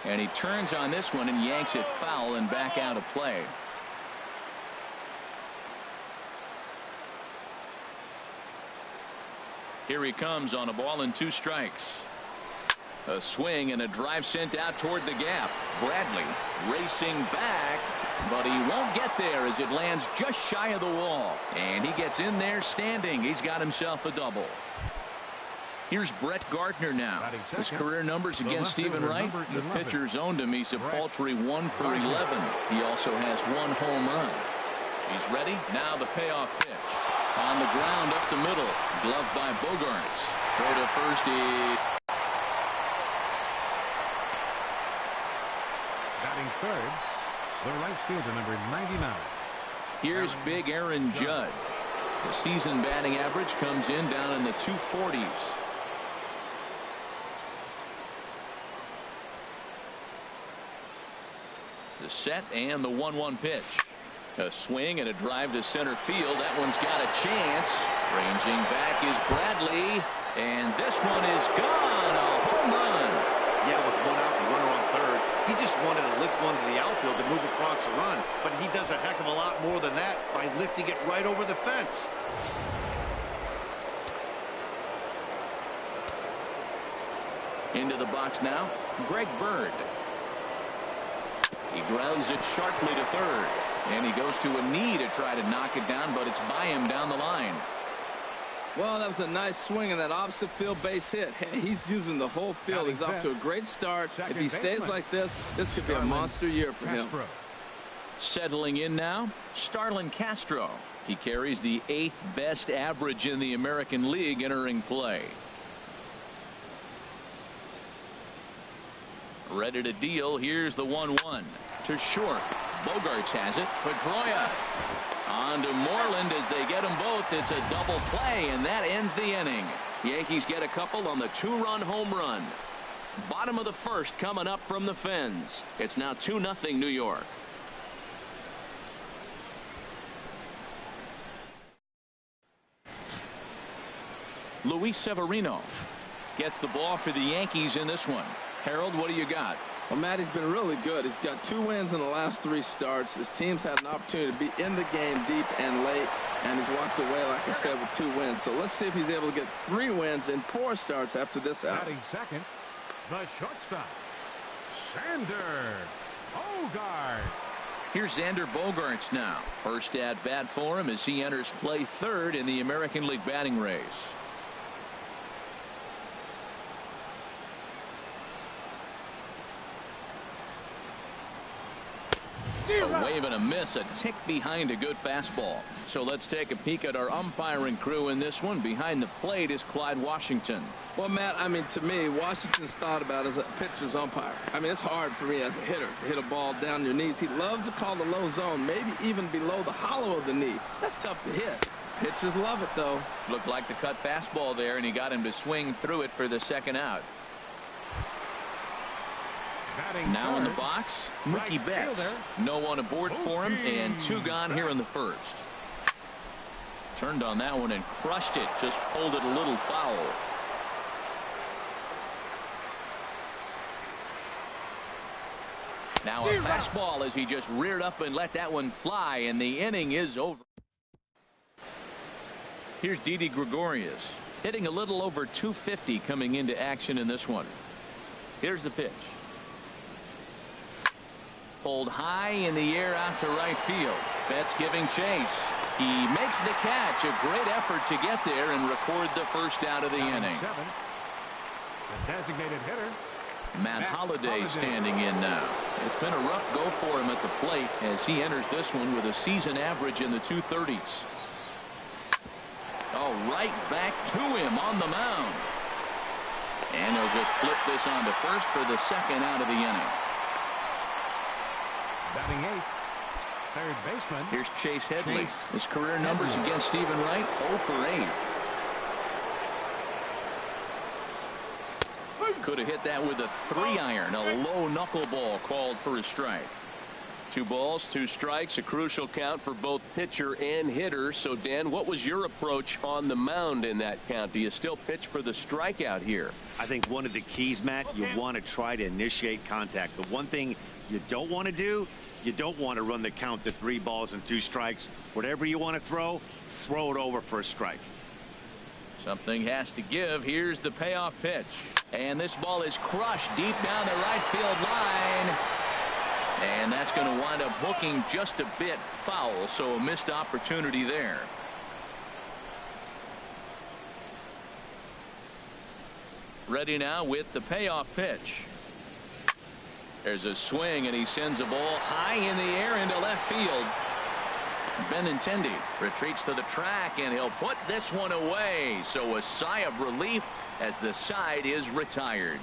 And he turns on this one and yanks it foul and back out of play. Here he comes on a ball and 2 strikes. A swing and a drive sent out toward the gap. Bradley racing back, but he won't get there as it lands just shy of the wall. And he gets in there standing. He's got himself a double. Here's Brett Gardner now. His career numbers against Stephen Wright. The pitcher's owned him. He's a paltry 1 for 11. He also has 1 home run. He's ready. Now the payoff pitch. On the ground up the middle. Gloved by Bogaerts. Throw to first. Batting third, the right fielder, number 99. Here's big Aaron Judge. The season batting average comes in down in the 240s. The set and the 1-1 pitch. A swing and a drive to center field. That one's got a chance. Ranging back is Bradley. And this one is gone. A home run. Yeah, with 1 out and runner on third, he just wanted to lift one to the outfield to move across the run. But he does a heck of a lot more than that by lifting it right over the fence. Into the box now, Greg Bird. He grounds it sharply to third. And he goes to a knee to try to knock it down, but it's by him down the line. Well, that was a nice swing in that opposite field base hit. Hey, he's using the whole field. He's off to a great start. If he stays like this could be a monster year for him. Settling in now, Starlin Castro. He carries the 8th best average in the American League entering play. Ready to deal. Here's the 1-1 to short. Bogaerts has it. Pedroia on to Moreland as they get them both. It's a double play, and that ends the inning. Yankees get a couple on the 2-run home run. Bottom of the first coming up from the Fens. It's now 2-0 New York. Luis Severino gets the ball for the Yankees in this one. Harold, what do you got? Well, Matt, he's been really good. He's got 2 wins in the last 3 starts. His team's had an opportunity to be in the game deep and late, and he's walked away, like I said, with 2 wins. So let's see if he's able to get 3 wins in 4 starts after this out. Batting second, the shortstop, Xander Bogaerts. Here's Xander Bogaerts now. First at bat for him as he enters play 3rd in the American League batting race. A wave and a miss, a tick behind a good fastball. So let's take a peek at our umpiring crew in this one. Behind the plate is Clyde Washington. Well, Matt, I mean, to me, Washington's thought about as a pitcher's umpire. I mean, it's hard for me as a hitter to hit a ball down your knees. He loves to call the low zone, maybe even below the hollow of the knee. That's tough to hit. Pitchers love it, though. Looked like the cut fastball there, and he got him to swing through it for the 2nd out. Now in the box, Mookie Betts. No one aboard for him, and 2 gone here in the 1st. Turned on that one and crushed it. Just pulled it a little foul. Now a fastball as he just reared up and let that one fly, and the inning is over. Here's Didi Gregorius, hitting a little over 250 coming into action in this one. Here's the pitch. Pulled high in the air out to right field. Betts giving chase. He makes the catch. A great effort to get there and record the 1st out of the inning. The designated hitter, Matt Holliday standing in now. It's been a rough go for him at the plate as he enters this one with a season average in the 230s. Oh, right back to him on the mound. And they'll just flip this on to first for the 2nd out of the inning. batting 8th, third baseman. Here's Chase Headley. His career numbers against Stephen Wright, 0 for 8. Could have hit that with a 3-iron, a low knuckleball called for a strike. 2 balls, 2 strikes, a crucial count for both pitcher and hitter. So, Dan, what was your approach on the mound in that count? Do you still pitch for the strikeout here? I think one of the keys, Matt, you want to try to initiate contact. The one thing you don't want to do, you don't want to run the count to 3 balls and 2 strikes. Whatever you want to throw it over for a strike. Something has to give. Here's the payoff pitch. And this ball is crushed deep down the right field line. And that's going to wind up hooking just a bit foul, so a missed opportunity there. Ready now with the payoff pitch. There's a swing, and he sends a ball high in the air into left field. Benintendi retreats to the track, and he'll put this one away. So a sigh of relief as the side is retired.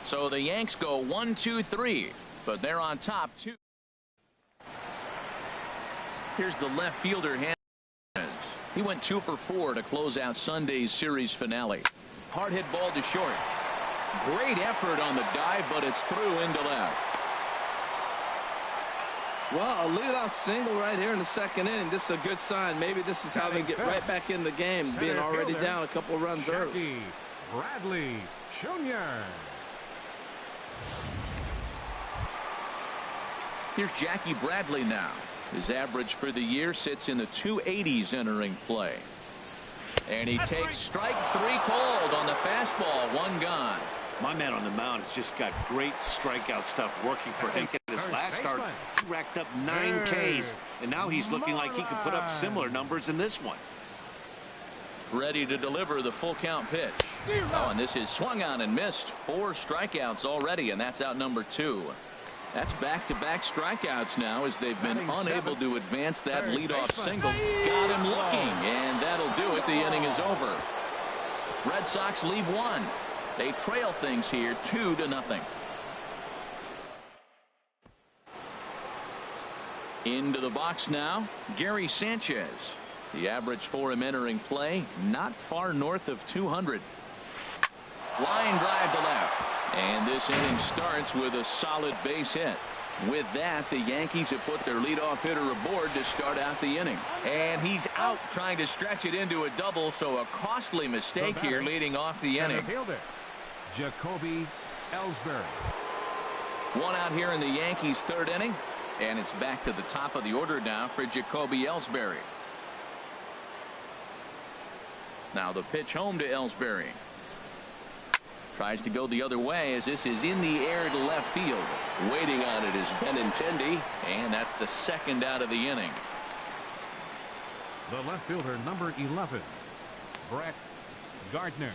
So the Yanks go 1-2-3, but they're on top 2. Here's the left fielder. He went 2 for 4 to close out Sunday's series finale. Hard hit ball to short. Great effort on the dive, but it's through into left. Well, a leadoff single right here in the 2nd inning. This is a good sign. Maybe this is how they get right back in the game, being already down a couple of runs early. Bradley Jr. Here's Jackie Bradley now. His average for the year sits in the 280s entering play. And he takes strike 3 called on the fastball. 1 gone. My man on the mound has just got great strikeout stuff working for him. In his last start, he racked up 9 Ks, and now he's looking like he can put up similar numbers in this one. Ready to deliver the full count pitch. Oh, and this is swung on and missed. 4 strikeouts already, and that's out number 2. That's back-to-back strikeouts now as they've been unable to advance that leadoff single. Got him looking, and that'll do it. The inning is over. Red Sox leave 1. They trail things here 2-0. Into the box now, Gary Sanchez. The average for him entering play, not far north of 200. Line drive to left. And this inning starts with a solid base hit. With that, the Yankees have put their leadoff hitter aboard to start out the inning. And he's out trying to stretch it into a double, so a costly mistake here leading off the inning. Fielder, Jacoby Ellsbury. 1 out here in the Yankees' 3rd inning. And it's back to the top of the order now for Jacoby Ellsbury. Now the pitch home to Ellsbury. Tries to go the other way as this is in the air to left field. Waiting on it is Benintendi, and that's the 2nd out of the inning. The left fielder, number 11, Brett Gardner.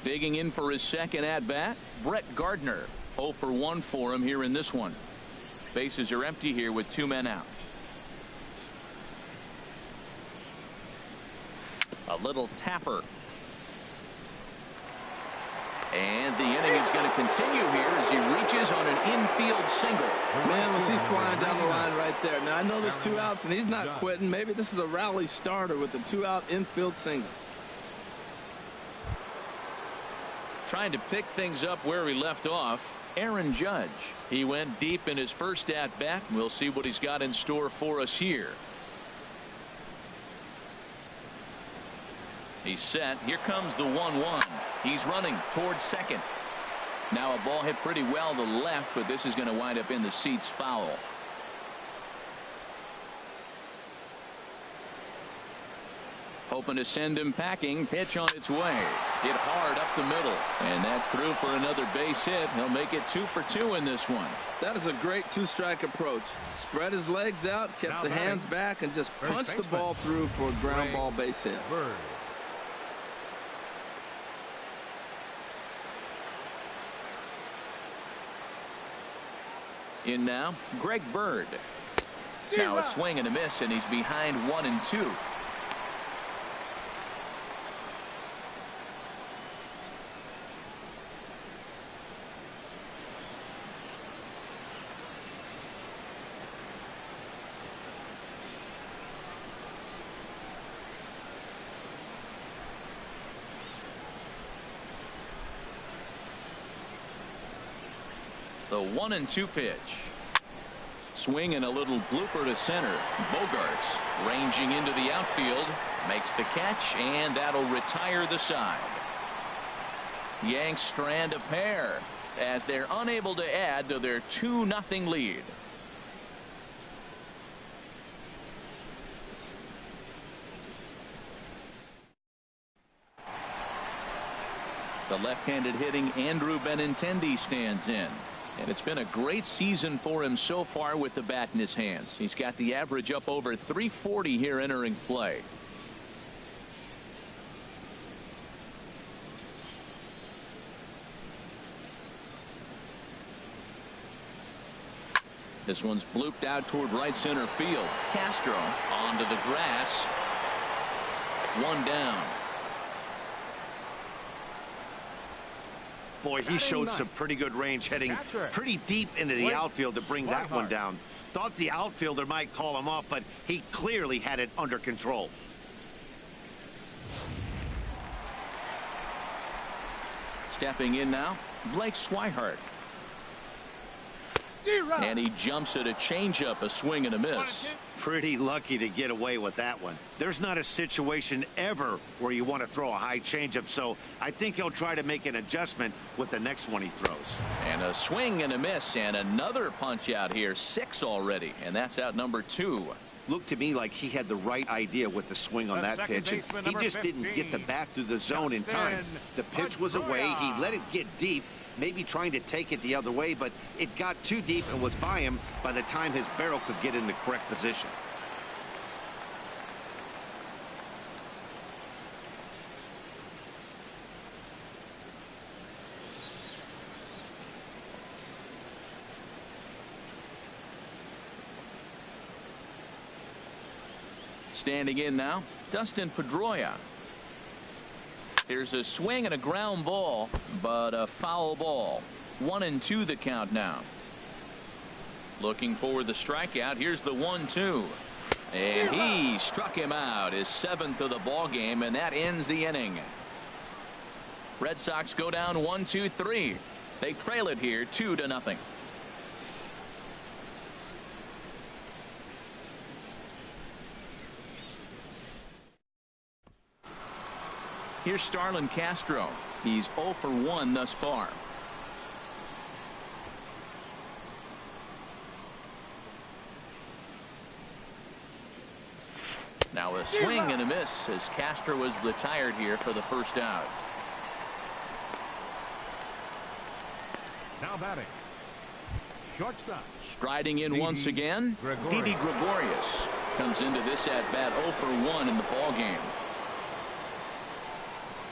Digging in for his 2nd at-bat, Brett Gardner. 0 for 1 for him here in this one. Bases are empty here with 2 men out. A little tapper. And the inning is going to continue here as he reaches on an infield single. Man, was he flying down the line right there. Now, I know there's 2 outs, and he's not quitting. Maybe this is a rally starter with the 2-out infield single. Trying to pick things up where he left off, Aaron Judge. He went deep in his first at-bat. We'll see what he's got in store for us here. He's set. Here comes the 1-1. He's running towards second. Now a ball hit pretty well to left, but this is going to wind up in the seats foul. Hoping to send him packing. Pitch on its way. Hit hard up the middle. And that's through for another base hit. He'll make it 2 for 2 in this one. That is a great 2-strike approach. Spread his legs out, kept the hands back, and just punched the ball through for a ground ball base hit. In now, Greg Bird. Now a swing and a miss, and he's behind 1-2. The 1-2 pitch. Swing and a little blooper to center. Bogarts ranging into the outfield, makes the catch, and that'll retire the side. Yanks strand a pair as they're unable to add to their 2-0 lead. The left-handed hitting Andrew Benintendi stands in. And it's been a great season for him so far with the bat in his hands. He's got the average up over 340 here entering play. This one's blooped out toward right center field. Castro onto the grass. One down. Boy, he showed some pretty good range, heading pretty deep into the outfield to bring that one down. Thought the outfielder might call him off, but he clearly had it under control. Stepping in now, Blake Swihart. And he jumps at a changeup, a swing and a miss. Pretty lucky to get away with that one. There's not a situation ever where you want to throw a high changeup, so I think he'll try to make an adjustment with the next one he throws. And a swing and a miss, and another punch out here. 6 already, and that's out number 2. Looked to me like he had the right idea with the swing on that pitch, and he just didn't get the bat through the zone in time. The pitch was away. He let it get deep, maybe trying to take it the other way, but it got too deep and was by him by the time his barrel could get in the correct position. Standing in now, Dustin Pedroia. Here's a swing and a ground ball, but a foul ball. 1-2 the count now. Looking for the strikeout. Here's the 1-2. And he struck him out, his 7th of the ball game, and that ends the inning. Red Sox go down 1-2-3. They trail it here 2-0. Here's Starlin Castro. He's 0 for 1 thus far. Now a swing and a miss as Castro is retired here for the first out. Now batting. Shortstop. Striding in once again, Didi Gregorius comes into this at bat 0 for 1 in the ball game.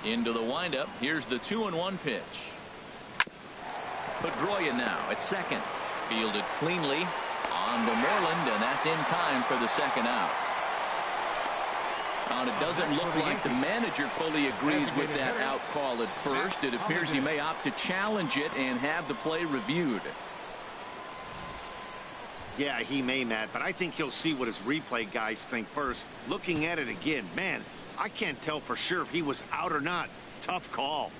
Into the windup. Here's the 2-1 pitch. Pedroia now at second. Fielded cleanly on to Moreland, and that's in time for the second out. And it doesn't look like the manager fully agrees with that out call at first. It appears he may opt to challenge it and have the play reviewed. Yeah, he may, Matt, but I think he'll see what his replay guys think first. Looking at it again, man, I can't tell for sure if he was out or not. Tough call.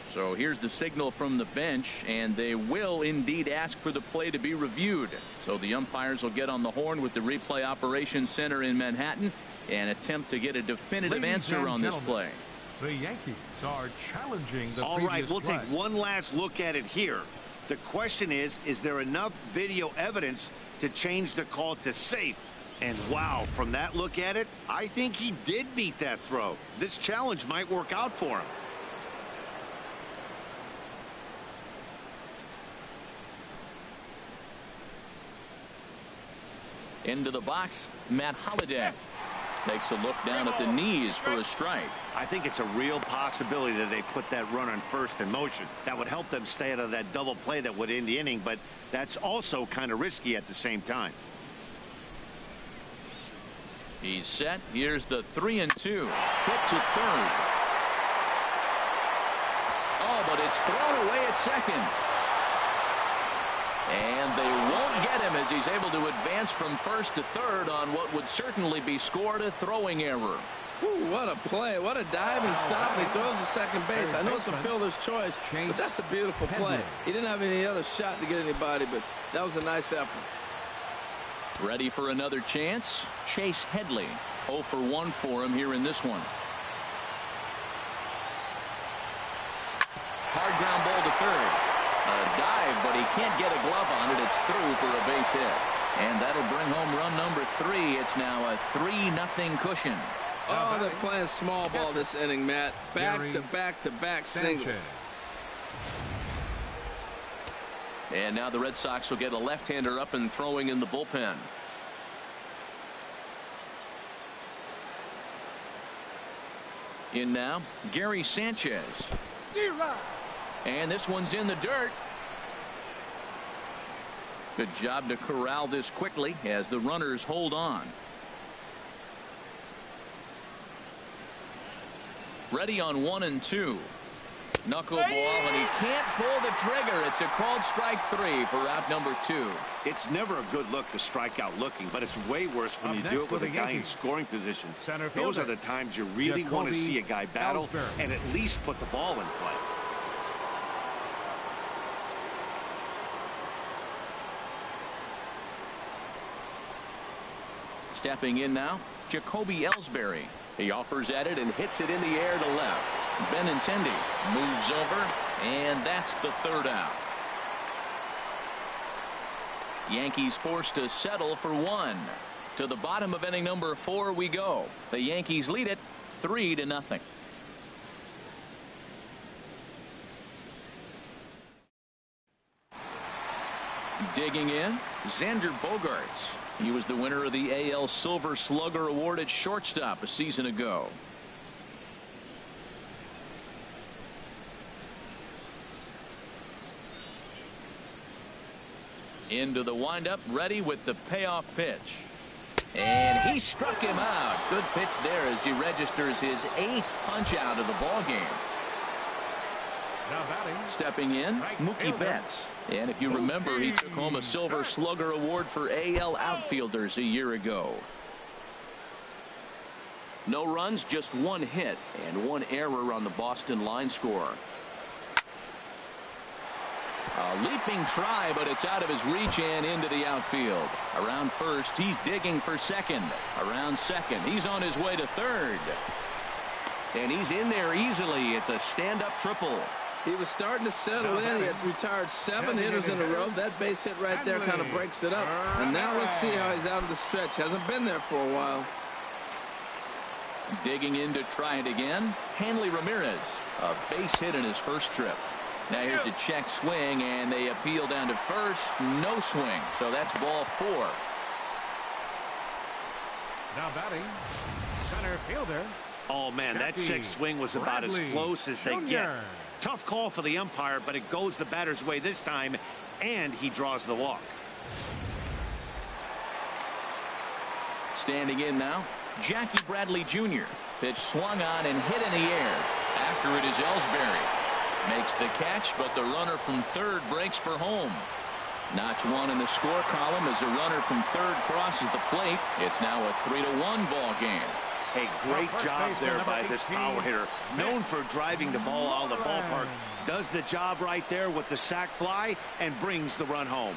So here's the signal from the bench, and they will indeed ask for the play to be reviewed. So the umpires will get on the horn with the replay operations center in Manhattan and attempt to get a definitive answer on this play. The Yankees are challenging the All right, we'll take one last look at it here. The question is there enough video evidence to change the call to safe? And wow, from that look at it, I think he did beat that throw. This challenge might work out for him. Into the box, Matt Holliday takes a look down at the knees for a strike. I think it's a real possibility that they put that run on first in motion. That would help them stay out of that double play that would end the inning, but that's also kind of risky at the same time. He's set. Here's the 3-2. Hit to third. Oh, but it's thrown away at second. And they won't get him him as he's able to advance from first to third on what would certainly be scored a throwing error. Ooh, what a play. What a diving stop. And he throws to second base. I know it's a fielder's choice, but that's a beautiful play. He didn't have any other shot to get anybody, but that was a nice effort. Ready for another chance? Chase Headley. 0 for 1 for him here in this one. Hard ground ball to third. A dive, but he can't get a glove on it. It's through for a base hit. And that'll bring home run number 3. It's now a 3-0 cushion. Oh, they're playing small ball this inning, Matt. Back-to-back singles. And now the Red Sox will get a left-hander up and throwing in the bullpen. In now, Gary Sanchez. And this one's in the dirt. Good job to corral this quickly as the runners hold on. Ready on 1 and 2. Knuckleball, and he can't pull the trigger. It's a called strike 3 for out number 2. It's never a good look to strike out looking, but it's way worse when you do it with a guy in scoring position. Those are the times you really want to see a guy battle and at least put the ball in play. Stepping in now, Jacoby Ellsbury. He offers at it and hits it in the air to left. Benintendi moves over, and that's the third out. Yankees forced to settle for 1. To the bottom of inning number 4 we go. The Yankees lead it 3-0. Digging in, Xander Bogaerts. He was the winner of the AL Silver Slugger Award at shortstop a season ago. Into the windup, ready with the payoff pitch. And he struck him out. Good pitch there as he registers his 8th punch out of the ball game. Stepping in, Mookie Betts. And if you remember, he took home a Silver Slugger Award for AL outfielders a year ago. No runs, just 1 hit and 1 error on the Boston line score. A leaping try, but it's out of his reach and into the outfield. Around first, he's digging for second. Around second, he's on his way to third. And he's in there easily. It's a stand-up triple. He was starting to settle in. He has retired 7 hitters in a row. That base hit right there kind of breaks it up. And now let's see how he's out of the stretch. Hasn't been there for a while. Digging in to try it again. Hanley Ramirez. A base hit in his first trip. Now here's a check swing, and they appeal down to first. No swing. So that's ball 4. Now batting, center fielder. Oh, man, that check swing was about as close as they get. Tough call for the umpire, but it goes the batter's way this time, and he draws the walk. Standing in now, Jackie Bradley Jr. Pitch swung on and hit in the air. After it is Ellsbury. Makes the catch, but the runner from third breaks for home. Notch 1 in the score column as a runner from third crosses the plate. It's now a 3-1 ball game. A great job there by this power hitter. Known for driving the ball out of the ballpark. Does the job right there with the sac fly and brings the run home.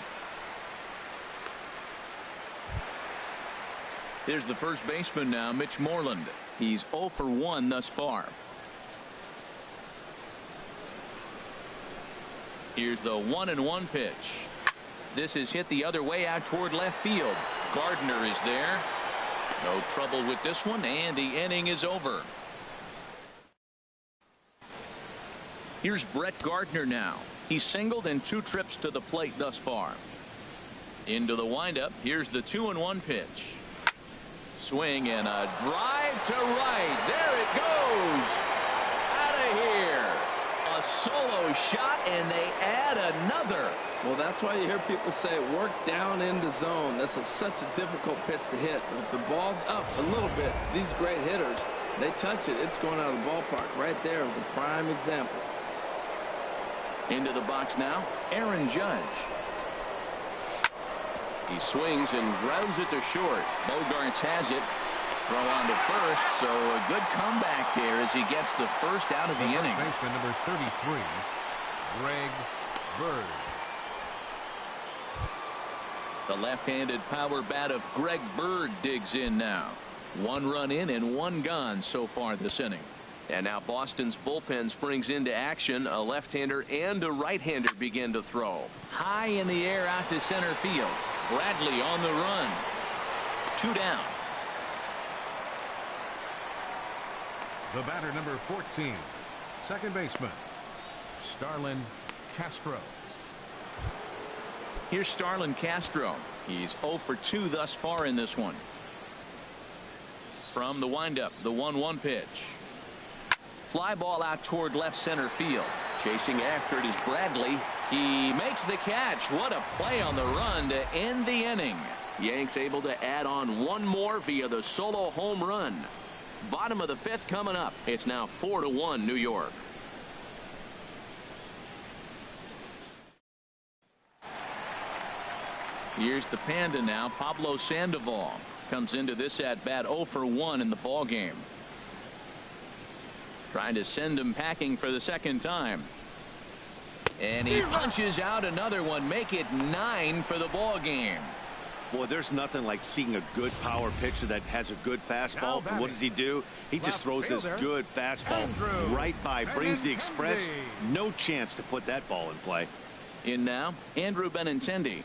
Here's the first baseman now, Mitch Moreland. He's 0 for 1 thus far. Here's the 1-1 pitch. This is hit the other way out toward left field. Gardner is there. No trouble with this one, and the inning is over. Here's Brett Gardner now. He's singled in 2 trips to the plate thus far. Into the windup. Here's the 2-1 pitch. Swing and a drive to right. There it goes. Out of here. A solo shot, and they add another. Well, that's why you hear people say work down into zone. That's such a difficult pitch to hit. But if the ball's up a little bit, these great hitters, they touch it, it's going out of the ballpark. Right there is a prime example. Into the box now, Aaron Judge. He swings and grounds it to short. Bogarts has it. Throw on to first, so a good comeback there as he gets the first out of the inning. Baseman number 33, Greg Bird. The left-handed power bat of Greg Bird digs in now. 1 run in and 1 gone so far this inning. And now Boston's bullpen springs into action. A left-hander and a right-hander begin to throw. High in the air out to center field. Bradley on the run. 2 down. The batter number 14, second baseman, Starlin Castro. Here's Starlin Castro. He's 0 for 2 thus far in this one. From the windup, the 1-1 pitch. Fly ball out toward left center field. Chasing after it is Bradley. He makes the catch. What a play on the run to end the inning. Yanks able to add on 1 more via the solo home run. Bottom of the 5th coming up. It's now 4-1 New York. Here's the Panda now. Pablo Sandoval comes into this at bat 0 for 1 in the ball game. Trying to send him packing for the 2nd time. And he punches out another one. Make it 9 for the ball game. Boy, there's nothing like seeing a good power pitcher that has a good fastball. But what does he do? He just throws this good fastball right by, brings the express. No chance to put that ball in play. In now, Andrew Benintendi.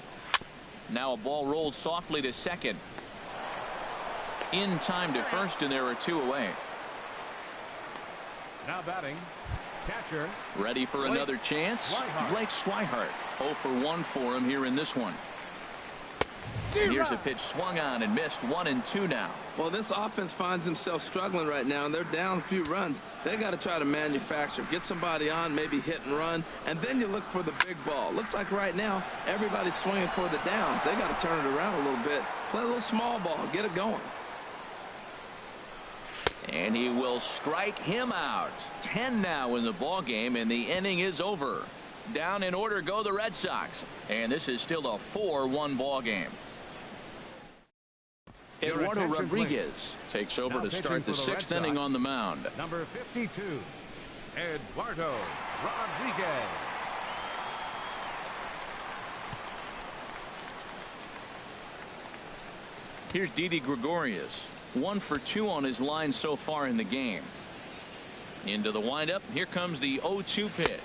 Now a ball rolled softly to second. In time to first, and there are 2 away. Now batting, catcher. Ready for another chance. Blake Swihart. 0 for 1 for him here in this one. Here's a pitch swung on and missed. 1-2 now. Well, this offense finds themselves struggling right now, and they're down a few runs. They got to try to manufacture, get somebody on, maybe hit and run, and then you look for the big ball. Looks like right now everybody's swinging for the downs. They got to turn it around a little bit, play a little small ball, get it going. And he will strike him out. 10 now in the ball game, and the inning is over. Down in order go the Red Sox, and this is still a 4-1 ball game. Eduardo Rodriguez takes over to start the 6th inning on the mound. Number 52, Eduardo Rodriguez. Here's Didi Gregorius. 1 for 2 on his line so far in the game. Into the windup. Here comes the 0-2 pitch.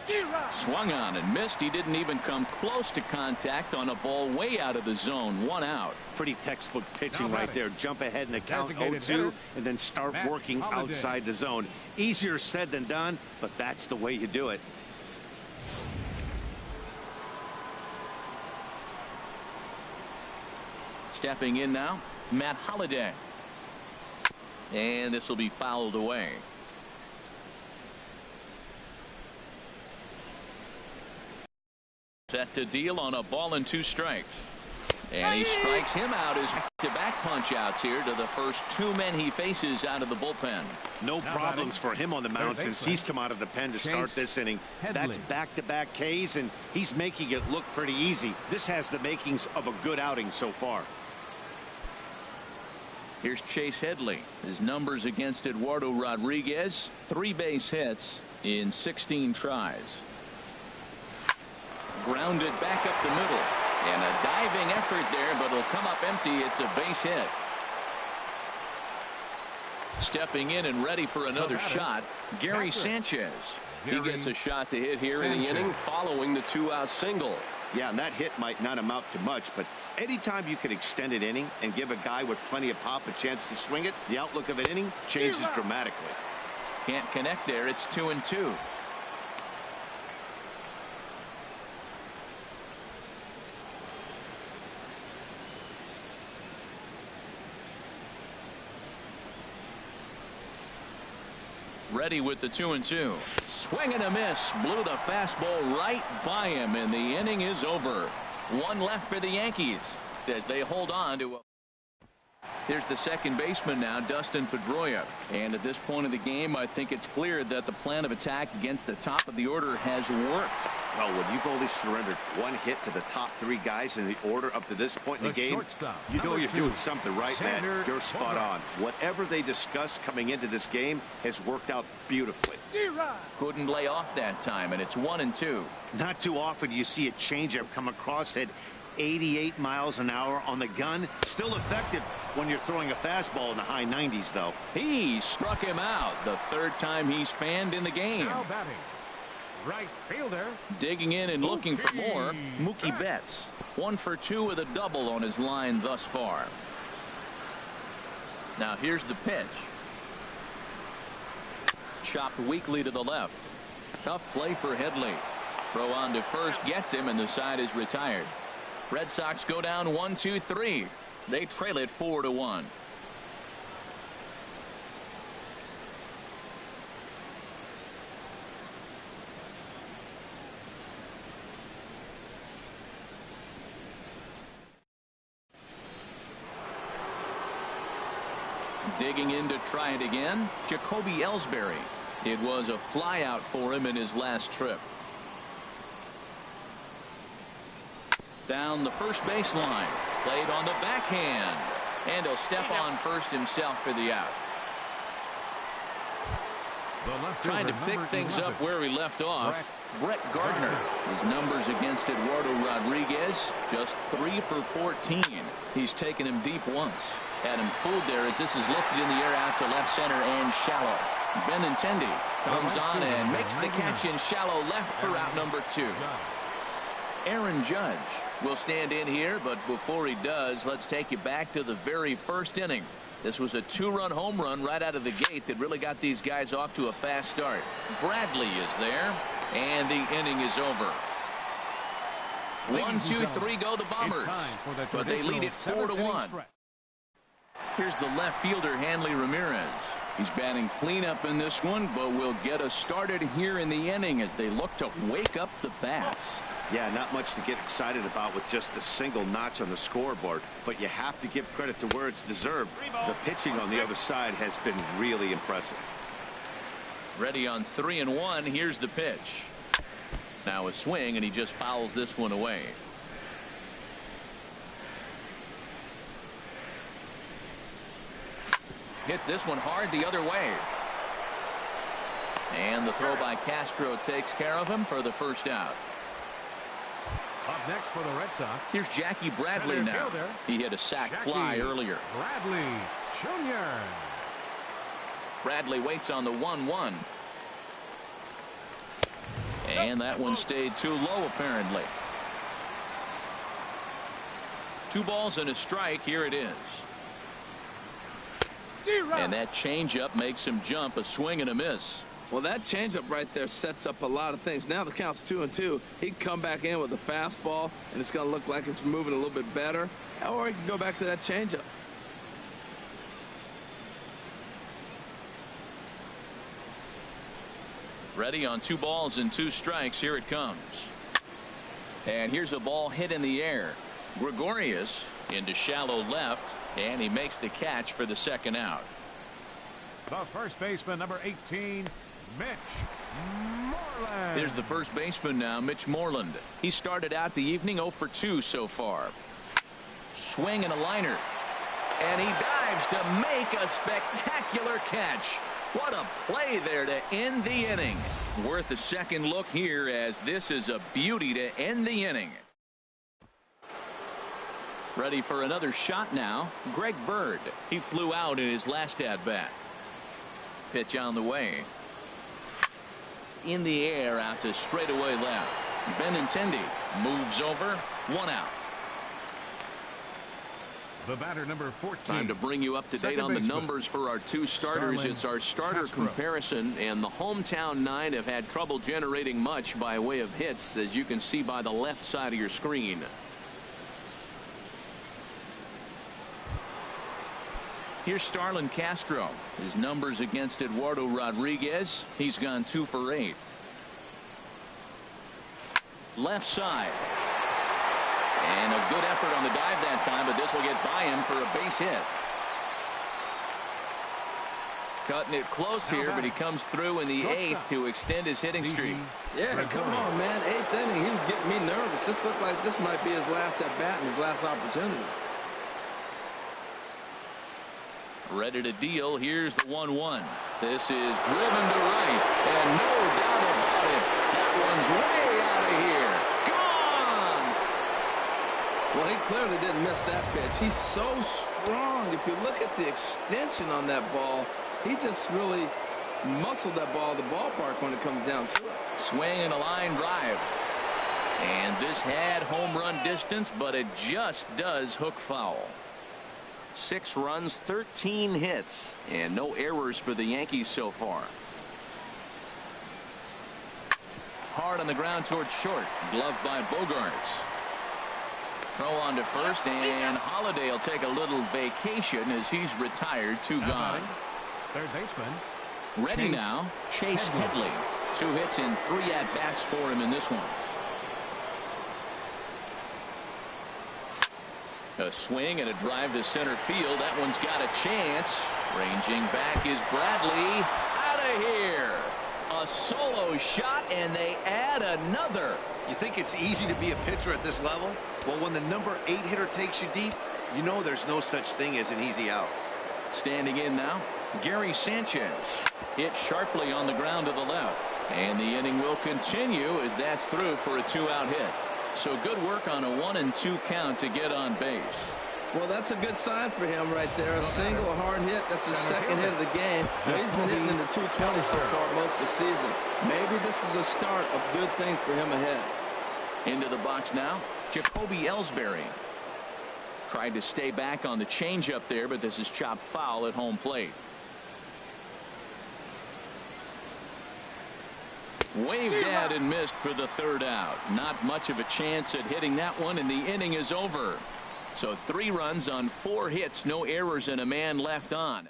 Swung on and missed. He didn't even come close to contact on a ball way out of the zone. 1 out. Pretty textbook pitching right there. Jump ahead in the count 0-2 and then start working outside the zone. Easier said than done, but that's the way you do it. Stepping in now, Matt Holliday. And this will be fouled away. Set to deal on a ball and 2 strikes. And he strikes him out as back-to-back punch-outs here to the first 2 men he faces out of the bullpen. No problems for him on the mound since he's come out of the pen to start this inning. That's back-to-back Ks, and he's making it look pretty easy. This has the makings of a good outing so far. Here's Chase Headley. His numbers against Eduardo Rodriguez: 3 base hits in 16 tries. Grounded back up the middle, and a diving effort there, but it'll come up empty. It's a base hit. Stepping in and ready for another shot, Gary Sanchez. He gets a shot to hit here in the inning following the 2-out single. Yeah, and that hit might not amount to much, but anytime you can extend an inning and give a guy with plenty of pop a chance to swing it, the outlook of an inning changes dramatically. Can't connect there. It's 2-2. Ready with the 2-2. Swing and a miss. Blew the fastball right by him, and the inning is over. 1 left for the Yankees as they hold on to a... Here's the second baseman now, Dustin Pedroia. And at this point of the game, I think it's clear that the plan of attack against the top of the order has worked. Well, when you've only surrendered one hit to the top three guys in the order up to this point in the game, you know you're doing something right, man. You're spot on. Whatever they discussed coming into this game has worked out beautifully. Couldn't lay off that time, and it's 1-2. Not too often do you see a changeup come across at 88 miles an hour on the gun. Still effective when you're throwing a fastball in the high 90s, though. He struck him out the third time he's fanned in the game. Now batting, right fielder. Digging in and looking for more, Mookie Betts. 1 for 2 with a double on his line thus far. Now here's the pitch. Chopped weakly to the left. Tough play for Headley. Throw on to first gets him, and the side is retired. Red Sox go down 1-2-3. They trail it 4-1. Digging in to try it again, Jacoby Ellsbury. It was a flyout for him in his last trip. Down the first baseline, played on the backhand, and he'll step on first himself for the out. Trying to pick things up where he left off. Brett Gardner. His numbers against Eduardo Rodriguez, just 3 for 14. He's taken him deep once. Had him fooled there as this is lifted in the air out to left center and shallow. Benintendi comes on and makes the catch in shallow left for out number 2. Aaron Judge will stand in here, but before he does, let's take you back to the very first inning. This was a 2-run home run right out of the gate that really got these guys off to a fast start. Bradley is there, and the inning is over. 1, 2, 3 go the Bombers, but they lead it 4-1. Here's the left fielder, Hanley Ramirez. He's batting cleanup in this one, but will get us started here in the inning as they look to wake up the bats. Yeah, not much to get excited about with just a single notch on the scoreboard, but you have to give credit to where it's deserved. The pitching on the other side has been really impressive. Ready on 3-1. Here's the pitch. Now a swing, and he just fouls this one away. Hits this one hard the other way. And the throw by Castro takes care of him for the first out. Up next for the Red Sox. Here's Jackie Bradley now. He hit a sac fly earlier. Bradley Jr. Bradley waits on the 1-1. And that one stayed too low apparently. 2 balls and a strike. Here it is. And that changeup makes him jump. A swing and a miss. Well, that changeup right there sets up a lot of things. Now the count's 2-2. He can come back in with a fastball, and it's going to look like it's moving a little bit better. Or he can go back to that changeup. Ready on 2 balls and 2 strikes. Here it comes. And here's a ball hit in the air. Gregorius into shallow left, and he makes the catch for the second out. The first baseman, number 18, Mitch Moreland. Here's the first baseman now, Mitch Moreland. He started out the evening 0 for 2 so far. Swing and a liner. And he dives to make a spectacular catch. What a play there to end the inning. Worth a second look here, as this is a beauty to end the inning. Ready for another shot now, Greg Bird. He flew out in his last at-bat. Pitch on the way. In the air out to straightaway left. Benintendi moves over. 1 out. The batter, number 14. Time to bring you up to date on the numbers for our 2 starters. It's our starter comparison, and the hometown 9 have had trouble generating much by way of hits, as you can see by the left side of your screen. Here's Starlin Castro. His numbers against Eduardo Rodriguez. He's gone 2 for 8. Left side. And a good effort on the dive that time, but this will get by him for a base hit. Cutting it close here, but he comes through in the 8th to extend his hitting streak. Yeah, come on, man. 8th inning, he was getting me nervous. This looked like this might be his last at bat and his last opportunity. Ready to deal. Here's the 1-1. This is driven to right, and no doubt about it, that one's way out of here. Gone! Well, he clearly didn't miss that pitch. He's so strong. If you look at the extension on that ball, he just really muscled that ball to the ballpark when it comes down to it. Swing and a line drive. And this had home run distance, but it just does hook foul. 6 runs, 13 hits, and no errors for the Yankees so far. Hard on the ground towards short. Gloved by Bogarts. Throw on to first, and Holiday will take a little vacation as he's retired. 2 gone. Third baseman. Ready now, Chase Headley. 2 hits and 3 at-bats for him in this one. A swing and a drive to center field. That one's got a chance. Ranging back is Bradley. Out of here. A solo shot, and they add another. You think it's easy to be a pitcher at this level? Well, when the number 8 hitter takes you deep, you know there's no such thing as an easy out. Standing in now, Gary Sanchez. Hit sharply on the ground to the left. And the inning will continue as that's through for a 2-out hit. So good work on a 1-2 count to get on base. Well, that's a good sign for him right there. A single, a hard hit. That's his second hit of the game. He's been hitting in the 220 so far most of the season. Maybe this is the start of good things for him ahead. Into the box now, Jacoby Ellsbury. Tried to stay back on the changeup there, but this is chopped foul at home plate. Waved at and missed for the 3rd out. Not much of a chance at hitting that one, and the inning is over. So 3 runs on 4 hits, no errors, and a man left on.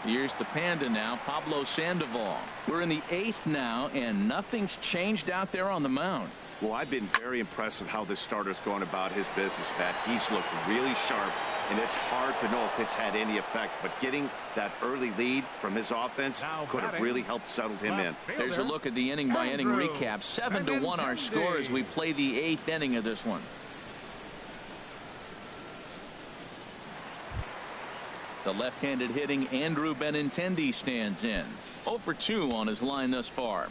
Here's the Panda now, Pablo Sandoval. We're in the 8th now, and nothing's changed out there on the mound. Well, I've been very impressed with how this starter's going about his business, Matt. He's looked really sharp, and it's hard to know if it's had any effect. But getting that early lead from his offense could have really helped settle him in. There's a look at the inning-by-inning recap. 7-1 our score as we play the 8th inning of this one. The left-handed hitting Andrew Benintendi stands in. 0 for 2 on his line thus far.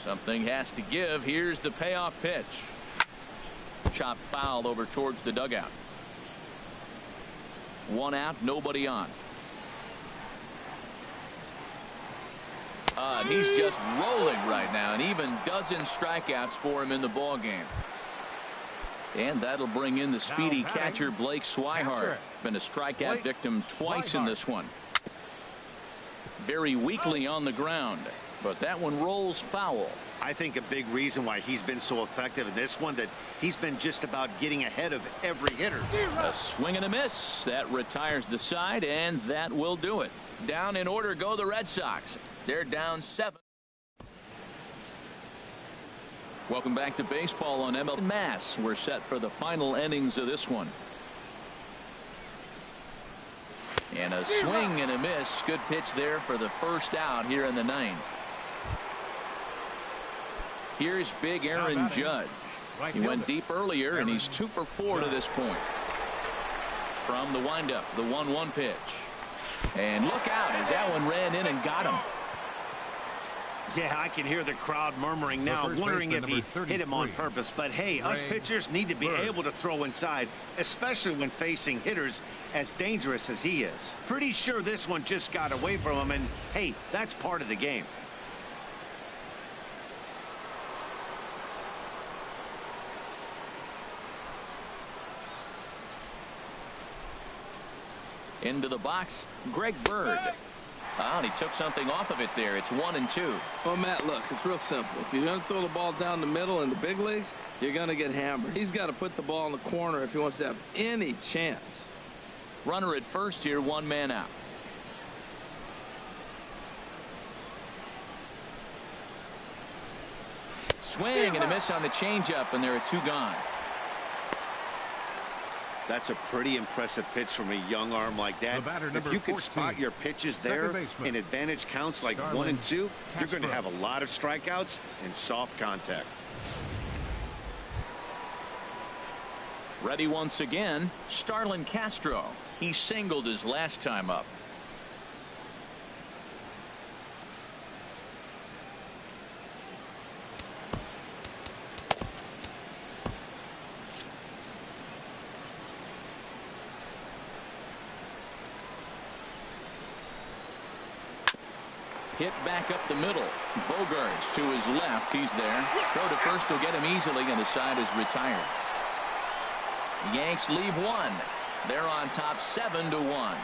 Something has to give. Here's the payoff pitch. Chopped foul over towards the dugout. 1 out, nobody on. He's just rolling right now, and even dozen strikeouts for him in the ball game. And that'll bring in the speedy catcher Blake Swihart. Been a strikeout victim twice in this one. Very weakly on the ground, but that one rolls foul. I think a big reason why he's been so effective in this one, that he's been just about getting ahead of every hitter. A swing and a miss. That retires the side, and that will do it. Down in order go the Red Sox. They're down 7. Welcome back to baseball on MLB Mass. We're set for the final innings of this one. And a swing and a miss. Good pitch there for the 1st out here in the 9th. Here's big Aaron Judge. He went deep earlier, and he's 2 for 4 to this point. From the windup, the 1-1 pitch. And look out as that one ran in and got him. Yeah, I can hear the crowd murmuring now, wondering if he hit him on purpose. But hey, us pitchers need to be able to throw inside, especially when facing hitters as dangerous as he is. Pretty sure this one just got away from him, and hey, that's part of the game. Into the box, Greg Bird. And he took something off of it there. It's 1-2. Well, Matt, look, it's real simple. If you're going to throw the ball down the middle in the big leagues, you're going to get hammered. He's got to put the ball in the corner if he wants to have any chance. Runner at first here, 1 man out. Swing and a miss on the changeup, and there are 2 gone. That's a pretty impressive pitch from a young arm like that. If you can spot your pitches there in advantage counts like 1 and 2, you're going to have a lot of strikeouts and soft contact. Ready once again, Starlin Castro. He singled his last time up. Hit back up the middle. Bogaerts to his left. He's there. Throw to first will get him easily, and the side is retired. Yanks leave one. They're on top 7-1.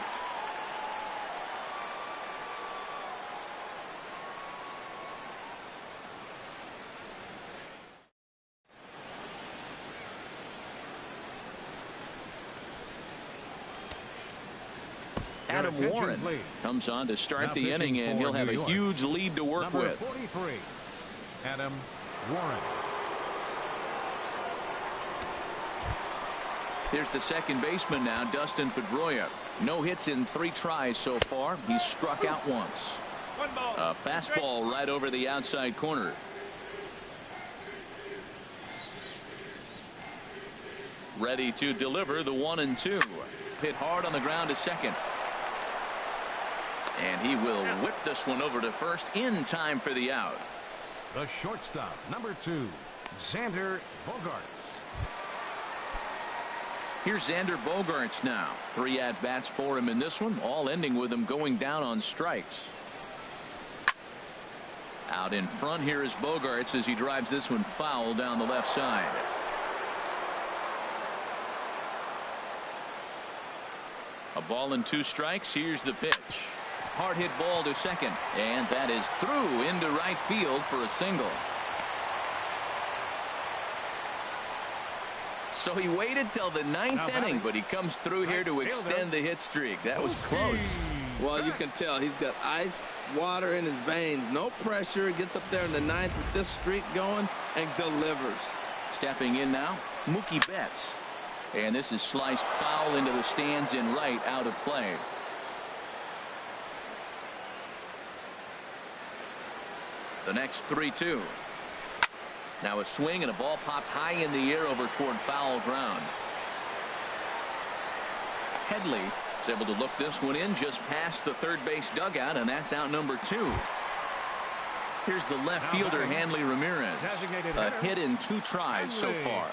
Adam Warren comes on to start the inning, and he'll have a huge lead to work with. 43, Adam Warren. Here's the second baseman now, Dustin Pedroia. No hits in 3 tries so far. He's struck out once. A fastball right over the outside corner. Ready to deliver the 1-2. Hit hard on the ground to second. And he will whip this one over to first in time for the out. The shortstop, number 2, Xander Bogaerts. Here's Xander Bogaerts now. 3 at-bats for him in this one, all ending with him going down on strikes. Out in front here is Bogaerts as he drives this one foul down the left side. A ball and 2 strikes. Here's the pitch. Hard hit ball to second, and that is through into right field for a single. So he waited till the 9th inning, but he comes through here to extend the hit streak. That was close. Well, you can tell he's got ice water in his veins. No pressure. Gets up there in the 9th with this streak going and delivers. Stepping in now, Mookie Betts. And this is sliced foul into the stands in right, out of play. The next 3-2. Now a swing and a ball popped high in the air over toward foul ground. Headley is able to look this one in just past the third base dugout, and that's out number 2. Here's the left fielder, Hanley Ramirez. A hit in 2 tries so far.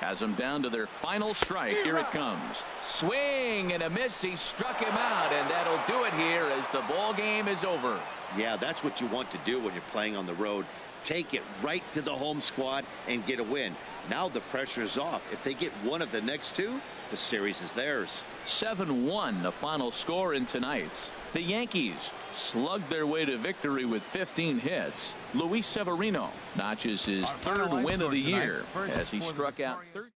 Has them down to their final strike. Here it comes. Swing and a miss. He struck him out, and that'll do it here as the ball game is over. Yeah, that's what you want to do when you're playing on the road. Take it right to the home squad and get a win. Now the pressure is off. If they get one of the next 2, the series is theirs. 7-1 the final score in tonight's. The Yankees slugged their way to victory with 15 hits. Luis Severino notches his 3rd win of the year as he struck out 13.